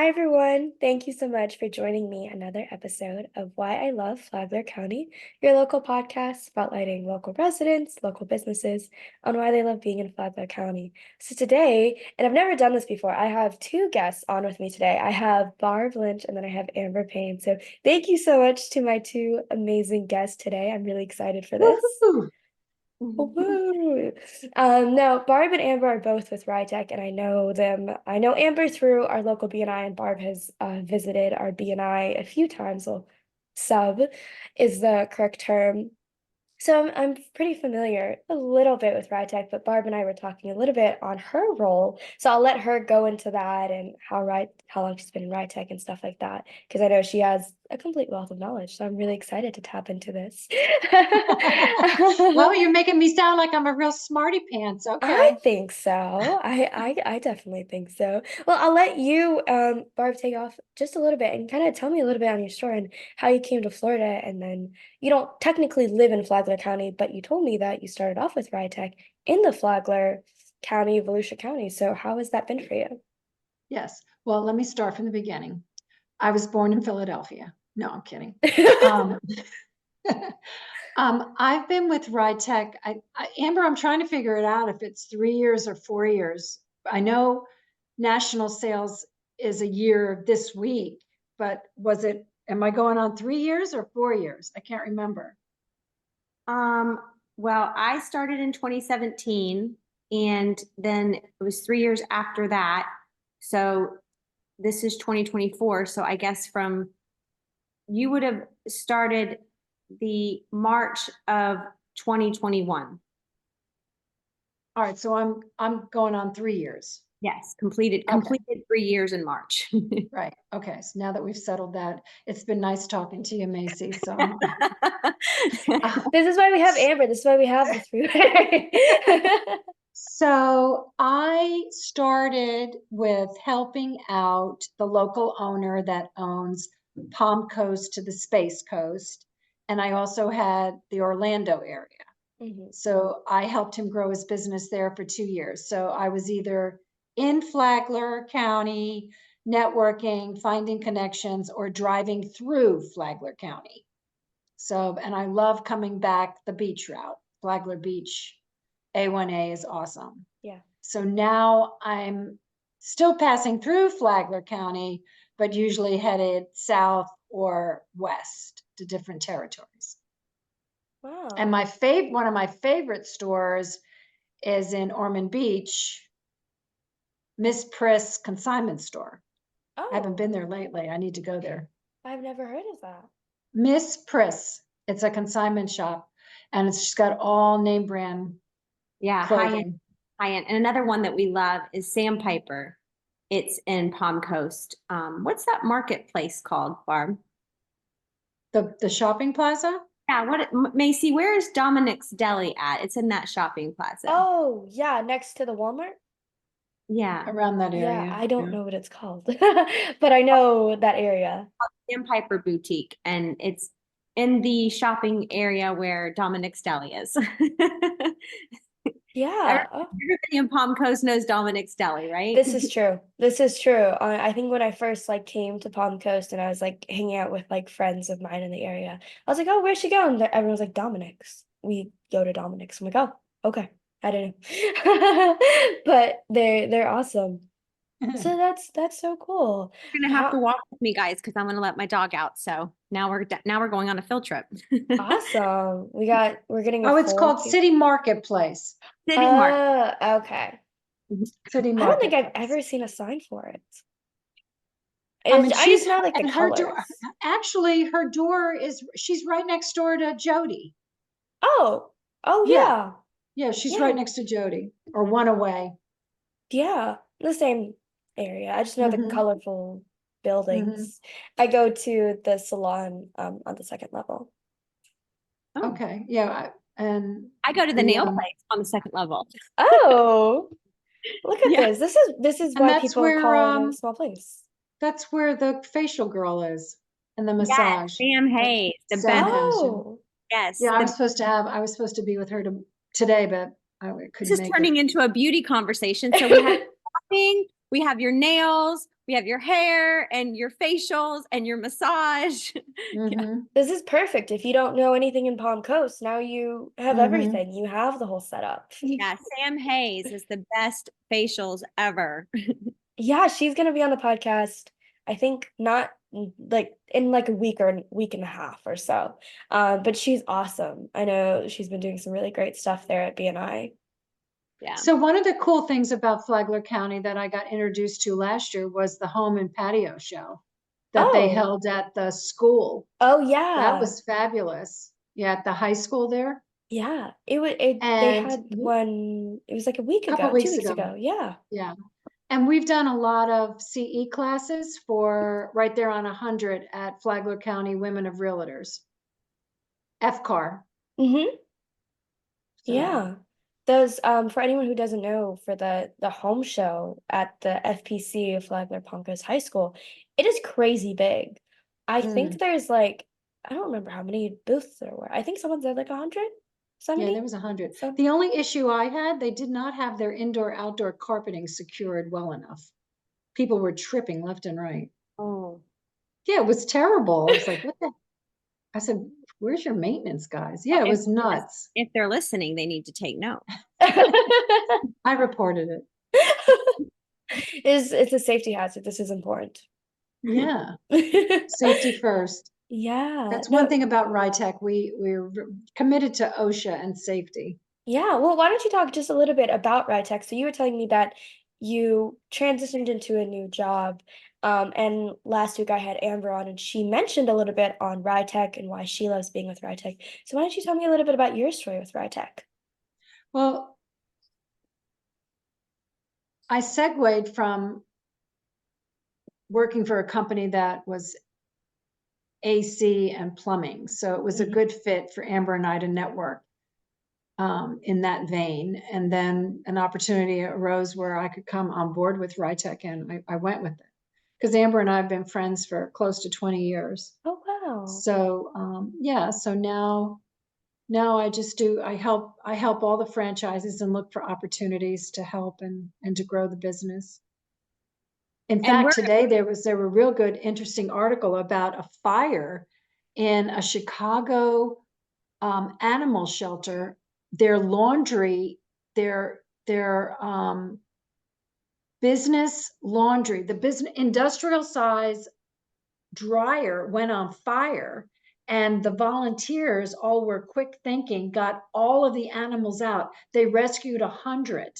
Hi, everyone. Thank you so much for joining me another episode of Why I Love Flagler County, your local podcast spotlighting local residents, local businesses, on why they love being in Flagler County. So today, and I've never done this before, I have two guests on with me today. I have Barb Lynch and then I have Amber Payne. So thank you so much to my two amazing guests today. I'm really excited for this. Woohoo! Woo. Now Barb and Amber are both with RITEC, and I know them. I know Amber through our local BNI, and Barb has visited our BNI a few times. Well, sub is the correct term. So I'm pretty familiar a little bit with RITEC, but Barb and I were talking a little bit on her role. So I'll let her go into that and how long she's been in RITEC and stuff like that, because I know she has a complete wealth of knowledge. So I'm really excited to tap into this. Well, you're making me sound like I'm a real smarty pants. I Okay. think so. I definitely think so. Well, I'll let you, Barb, take off just a little bit and kind of tell me a little bit on your story and how you came to Florida. And then you don't technically live in Flagler County, but you told me that you started off with RITEC in the Flagler County, Volusia County. So how has that been for you? Yes. Well, let me start from the beginning. I was born in Philadelphia. No, I'm kidding. Um, I've been with RITEC. Amber, I'm trying to figure it out if it's 3 years or 4 years. I know national sales is a year this week, but am I going on 3 years or 4 years? I can't remember. Um, well, I started in 2017 and then it was 3 years after that. So this is 2024. So I guess you would have started the March of 2021. All right, so I'm going on 3 years. Yes, completed 3 years in March. Right. Okay. So now that we've settled that, it's been nice talking to you, Macy. So This is why we have Amber. This is why we have the three-way. so I started with helping out the local owner that owns Palm Coast to the Space Coast. And I also had the Orlando area. Mhm. So I helped him grow his business there for 2 years. So I was either in Flagler County, networking, finding connections, or driving through Flagler County. So, and I love coming back the beach route. Flagler Beach, A1A is awesome. Yeah. So now I'm still passing through Flagler County, but usually headed south or west to different territories. And Wow. one of my favorite stores is in Ormond Beach, Miss Priss Consignment Store. I haven't been Oh, there lately. I need to go there. I've never heard of that. Miss Priss. It's a consignment shop, and it's just got all name brand Yeah, clothing. high end. And another one that we love is Sandpiper. It's in Palm Coast. What's that marketplace called, Barb? The shopping plaza? Yeah, Macy, where is Dominic's Deli at? It's in that shopping plaza. Oh, yeah, next to the Walmart. Yeah. Around that Yeah, area. I don't Yeah. know what it's called, but I know that area. Sandpiper Boutique, and it's in the shopping area where Dominic's Deli is. Yeah. Everybody in Palm Coast knows Dominic's Deli, right? This is true. This is true. I think when I first like came to Palm Coast and I was like hanging out with like friends of mine in the area, I was like, "Oh, where's she going?" Everyone was like, "Dominic's." We go to Dominic's. I'm like, "Oh, okay." I don't know, but they're awesome. So that's so cool. You're gonna have to How walk with me, guys, because I'm gonna let my dog out. So now we're going on a field trip. awesome. We're getting a Oh, it's full called City Marketplace. City Market. Okay. City I don't think I've Marketplace. ever seen a sign for it. I mean, I just know like the and her door, colors. actually, she's right next door to Jody. Oh, oh Yeah. yeah. Yeah, she's Yeah, right next to Jody, or one away. yeah. The same area. I just know the Hmm. colorful Hmm. buildings. I go to the salon on the second level. Oh, Okay, yeah, and I go to the the nail place on the second level. Oh, look at Yeah. this. This is and why people call it a small place. that's where the facial girl is, and the Yes, massage. Sam Hayes, the Sam best. has, yeah. Oh, Yes, Yeah, I was supposed to be with her today, but I this couldn't is make it. turning into a beauty conversation. So we have shopping, we have your nails, We have your hair and your facials and your massage. Yeah. Mhm, This is perfect. If you don't know anything in Palm Coast, now you have mhm. everything. You have the whole setup. Yeah, Sam Hayes is the best facials ever. Yeah, she's gonna be on the podcast. I think not like in like a week or a week and a half or so. But she's awesome. I know she's been doing some really great stuff there at BNI. Yeah. So one of the cool things about Flagler County that I got introduced to last year was the home and patio show that they Oh, held at the school. oh That yeah. was fabulous. Yeah, at the high school there. Yeah. It they And had one, it was like a week a couple ago, two weeks weeks ago. ago. Yeah. Yeah. And we've done a lot of CE classes for right there on 100 at Flagler County Women of Realtors, FCAR. Mm-hmm. So, Yeah. Those for anyone who doesn't know, for the home show at the FPC of Flagler Poncos High School, it is crazy big. I think mm, there's like, I don't remember how many booths there were. I think someone said like 170. yeah, there was 100. So The only issue I had, they did not have their indoor outdoor carpeting secured well enough. People were tripping left and right. Oh. Yeah, it was terrible. I was like, what the? I said, where's your maintenance guys? Yeah, it If, was nuts. if they're listening, they need to take note. I reported it. it's a safety hazard. This is important. Yeah, safety first. Yeah. That's one No, thing about RITEC. We're committed to OSHA and safety. yeah, well, why don't you talk just a little bit about RITEC? So you were telling me that you transitioned into a new job. And last week I had Amber on and she mentioned a little bit on RITEC and why she loves being with RITEC. So why don't you tell me a little bit about your story with RITEC? Well, I segued from working for a company that was AC and plumbing. So it was a Mhm. good fit for Amber and I to network in that vein. And then an opportunity arose where I could come on board with RITEC, and I went with it. Because Amber and I have been friends for close to 20 years. Oh, wow. So yeah, so now I help all the franchises and look for opportunities to help and to grow the business. In And fact, we're today there were real good, interesting article about a fire in a Chicago animal shelter. Their laundry, their business laundry, the business industrial size dryer went on fire, and the volunteers all were quick thinking, got all of the animals out. They rescued 100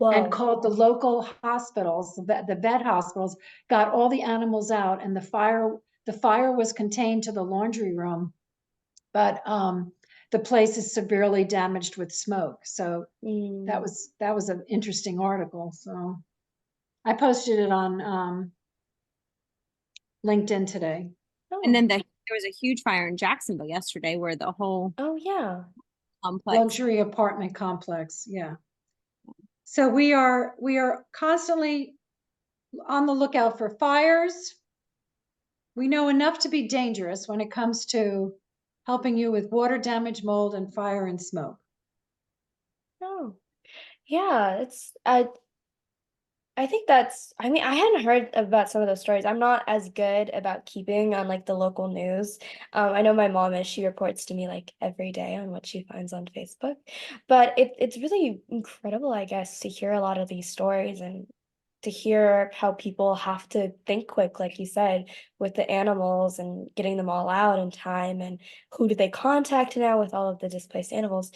and Whoa. called the local hospitals, the vet hospitals, got all the animals out, and the fire was contained to the laundry room, but the place is severely damaged with smoke. So Mm. that was an interesting article. So I posted it on LinkedIn today. and Oh, then there was a huge fire in Jacksonville yesterday where the whole oh yeah. complex. Luxury apartment complex. Yeah. So we are constantly on the lookout for fires. We know enough to be dangerous when it comes to helping you with water damage, mold, and fire and smoke. Oh, yeah. I think I mean, I hadn't heard about some of those stories. I'm not as good about keeping on like the local news. I know my mom is, she reports to me like every day on what she finds on Facebook. But it's really incredible, I guess, to hear a lot of these stories and to hear how people have to think quick, like you said, with the animals and getting them all out in time and who do they contact now with all of the displaced animals.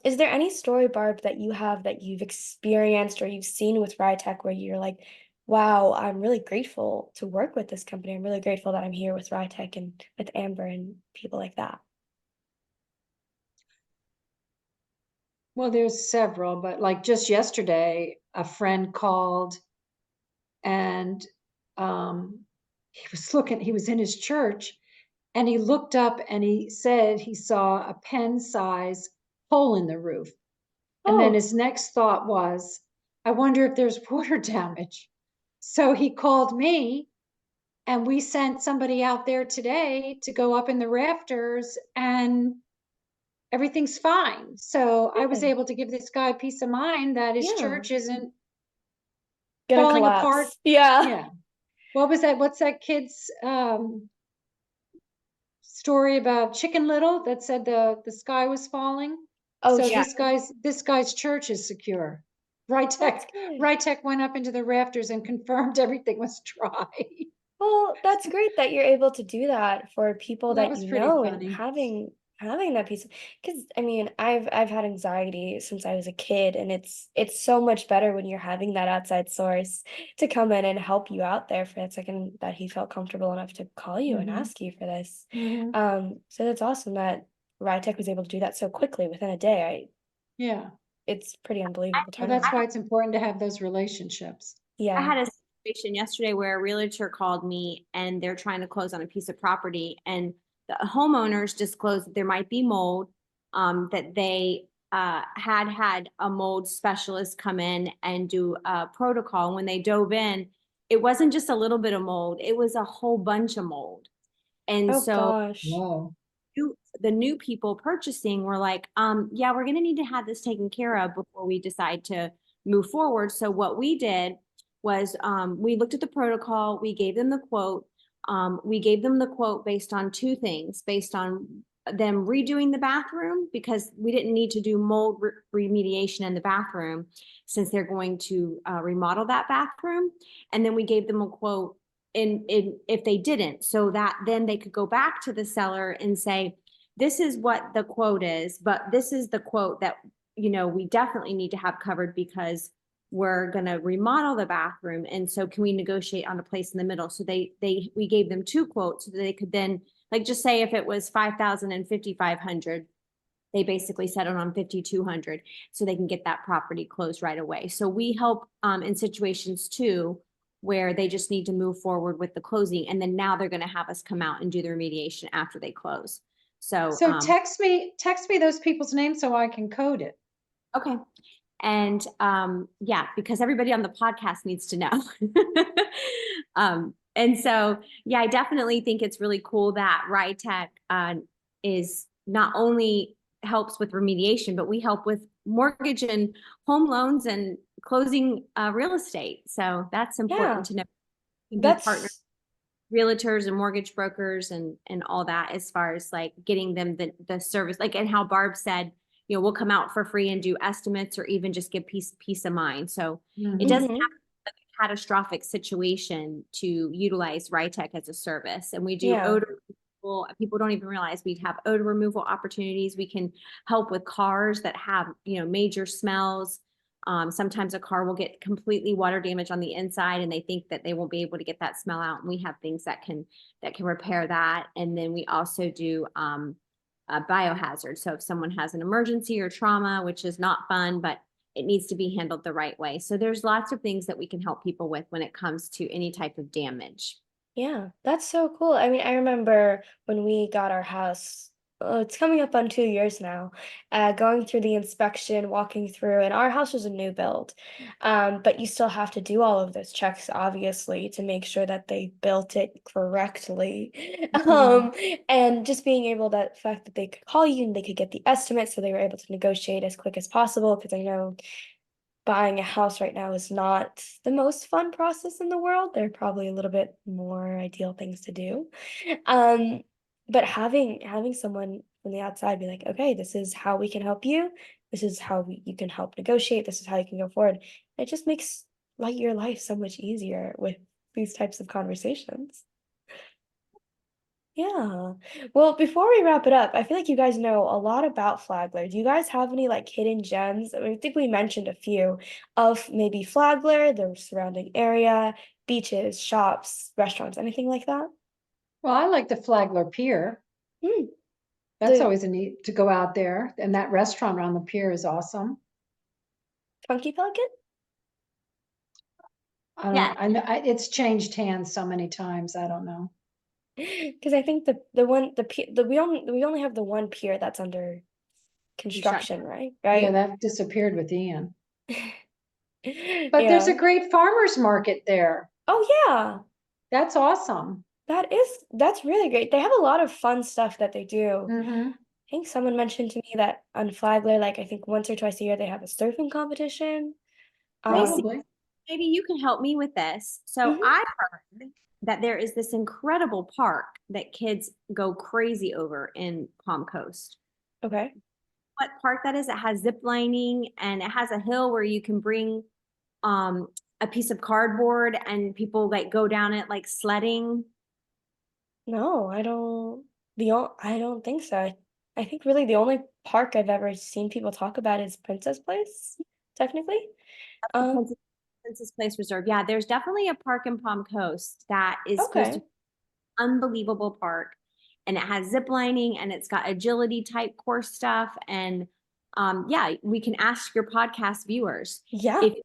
Is there any story, Barb, that you have that you've experienced or you've seen with RITEC where you're like, wow, I'm really grateful to work with this company. I'm really grateful that I'm here with RITEC and with Amber and people like that. Well, there's several, but like just yesterday, a friend called, and he was in his church, and he looked up and he said he saw a pen size hole in the roof. And then Oh, his next thought was, I wonder if there's water damage. So he called me, and we sent somebody out there today to go up in the rafters, and everything's fine. So I was good. able to give this guy peace of mind that his Yeah. church isn't Gonna falling apart. collapse. Yeah. Yeah. What was that? What's that kid's story about Chicken Little that said the sky was falling? Oh, So Yeah. this guy's church is secure. that's Rytech good. Rytech went up into the rafters and confirmed everything was dry. Well, that's great that you're able to do that for people Well, that that was you pretty know, and funny. having that piece. Because I mean, I've had anxiety since I was a kid, and it's so much better when you're having that outside source to come in and help you out there for that second that he felt comfortable enough to call you and Hmm. ask you for this. Hmm. So that's awesome that Rytech was able to do that so quickly within a day. Yeah. It's pretty unbelievable Well, that's turnaround. why it's important to have those relationships. I Yeah. had a situation yesterday where a realtor called me and they're trying to close on a piece of property, and the homeowners disclosed that there might be mold, that they had a mold specialist come in and do a protocol. And when they dove in, it wasn't just a little bit of mold, it was a whole bunch of mold. And Oh so gosh. Whoa. the new people purchasing were like, yeah, we're going to need to have this taken care of before we decide to move forward. So what we did was, we looked at the protocol, we gave them the quote. We gave them the quote based on two things, based on them redoing the bathroom, because we didn't need to do mold remediation in the bathroom since they're going to remodel that bathroom. And then we gave them a quote in if they didn't, so that then they could go back to the seller and say, this is what the quote is, but this is the quote that, we definitely need to have covered because we're going to remodel the bathroom. And so can we negotiate on a place in the middle? So we gave them two quotes so that they could then, like, just say if it was 5,000 and 5,500, they basically settled on 5,200 so they can get that property closed right away. So we help in situations too where they just need to move forward with the closing, and then now they're going to have us come out and do the remediation after they close. So So text me those people's names so I can code it. okay. And yeah, because everybody on the podcast needs to know. And so yeah, I definitely think it's really cool that Rytech is not only helps with remediation, but we help with mortgage and home loans and closing real estate. So that's important Yeah. to know. You can be partners, That's realtors and mortgage brokers and all that, as far as like getting them the service, like, and how Barb said, we'll come out for free and do estimates or even just give peace of mind. So it doesn't Mhm. mhm. have to be a catastrophic situation to utilize Rytech as a service. And we do Yeah. odor removal. People don't even realize we have odor removal opportunities. We can help with cars that have, major smells. Sometimes a car will get completely water damage on the inside and they think that they won't be able to get that smell out. And we have things that can repair that. And then we also do biohazard. So if someone has an emergency or trauma, which is not fun, but it needs to be handled the right way. So there's lots of things that we can help people with when it comes to any type of damage. Yeah, that's so cool. I mean, I remember when we got our house, it's coming up on 2 years now, going through the inspection, walking through, and our house was a new build. But you still have to do all of those checks, obviously, to make sure that they built it correctly. Mhm. And just being able that fact that they could call you and they could get the estimate, so they were able to negotiate as quick as possible, because I know buying a house right now is not the most fun process in the world. There are probably a little bit more ideal things to do. Um, but having someone from the outside be like, okay, this is how we can help you. This is how you can help negotiate. This is how you can go forward. It just makes like your life so much easier with these types of conversations. Yeah. Well, before we wrap it up, I feel like you guys know a lot about Flagler. Do you guys have any like hidden gems? I mean, I think we mentioned a few of maybe Flagler, the surrounding area, beaches, shops, restaurants, anything like that? Well, I like the Flagler Pier. Hmm. That's The always a neat to go out there. And that restaurant on the pier is awesome. Funky Pelican? I Yeah, don't, I know, it's changed hands so many times. I don't know. Because I think the one the pier the we only have the one pier that's under construction. construction, right? Yeah, Right? that disappeared with Ian. But there's a Yeah. great farmer's market there. Oh yeah. That's awesome. That's really great. They have a lot of fun stuff that they do. Hmm. I think someone mentioned to me that on Flagler, like I think once or twice a year they have a surfing competition. I see. Um, Probably. maybe you can help me with this. So Mhm. I heard that there is this incredible park that kids go crazy over in Palm Coast. Okay. What park that is? It has zip lining and it has a hill where you can bring um a piece of cardboard and people like go down it like sledding. No, I don't think so. I think really the only park I've ever seen people talk about is Princess Place, technically. The Um, Princess Place Reserve. Yeah, there's definitely a park in Palm Coast that is supposed to okay. be an unbelievable park. And it has zip lining and it's got agility type course stuff. And yeah, we can ask your podcast viewers Yeah. if you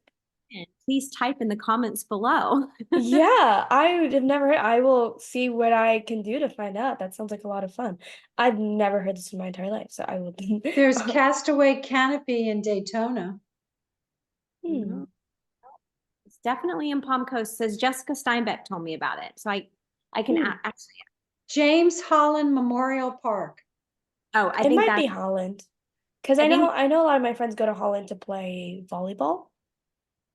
can, please type in the comments below. Yeah, I would have never heard. I will see what I can do to find out. That sounds like a lot of fun. I've never heard this in my entire life, so I will. There's Castaway Canopy in Daytona. Hmm. It's definitely in Palm Coast. Says Jessica Steinbeck told me about it. So I can Hmm. actually, James Holland Memorial Park. oh, I It think might be that's, Holland, because I think, I know a lot of my friends go to Holland to play volleyball.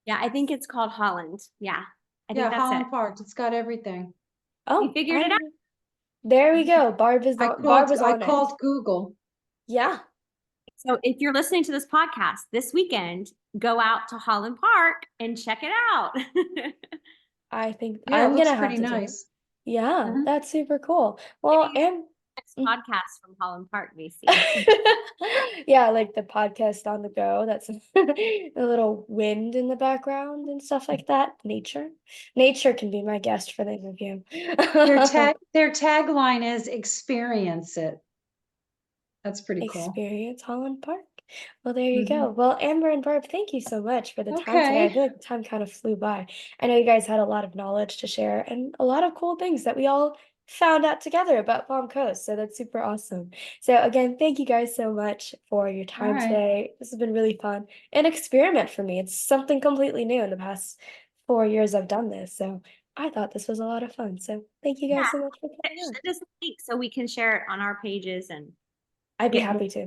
yeah, I think it's called Holland. Yeah, I think Yeah, that's it. Holland Park. It's got everything. We Oh, figured it out. there we go. Barb was I on it. called Google. Yeah, So if you're listening to this podcast this weekend, go out to Holland Park and check it out. I think Yeah, it I'm looks gonna have pretty to do it. nice. Yeah, Mhm. that's super cool. Well, Maybe and next podcast from Holland Park, Macy. yeah, like the podcast on the go. That's a little wind in the background and stuff like that. Nature can be my guest for the interview. Their tagline is experience it. That's pretty cool. Experience Holland Park. Well, there you Mhm. go. Well, Amber and Barb, thank you so much for the time today. I Okay. feel like the time kind of flew by. I know you guys had a lot of knowledge to share and a lot of cool things that we all found out together about Palm Coast. So that's super awesome. So again, thank you guys so much for your All time right. today. This has been really fun. An experiment for me. It's something completely new in the past 4 years I've done this. So I thought this was a lot of fun. So thank you guys so much for coming on. Send us a link so we can share it on our pages and I'd be get happy to.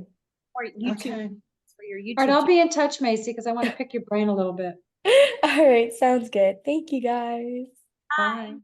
more YouTube Okay. for your All right, YouTube I'll channel. be in touch, Macy, because I want to pick your brain a little bit. All right, sounds good. Thank you guys. Bye.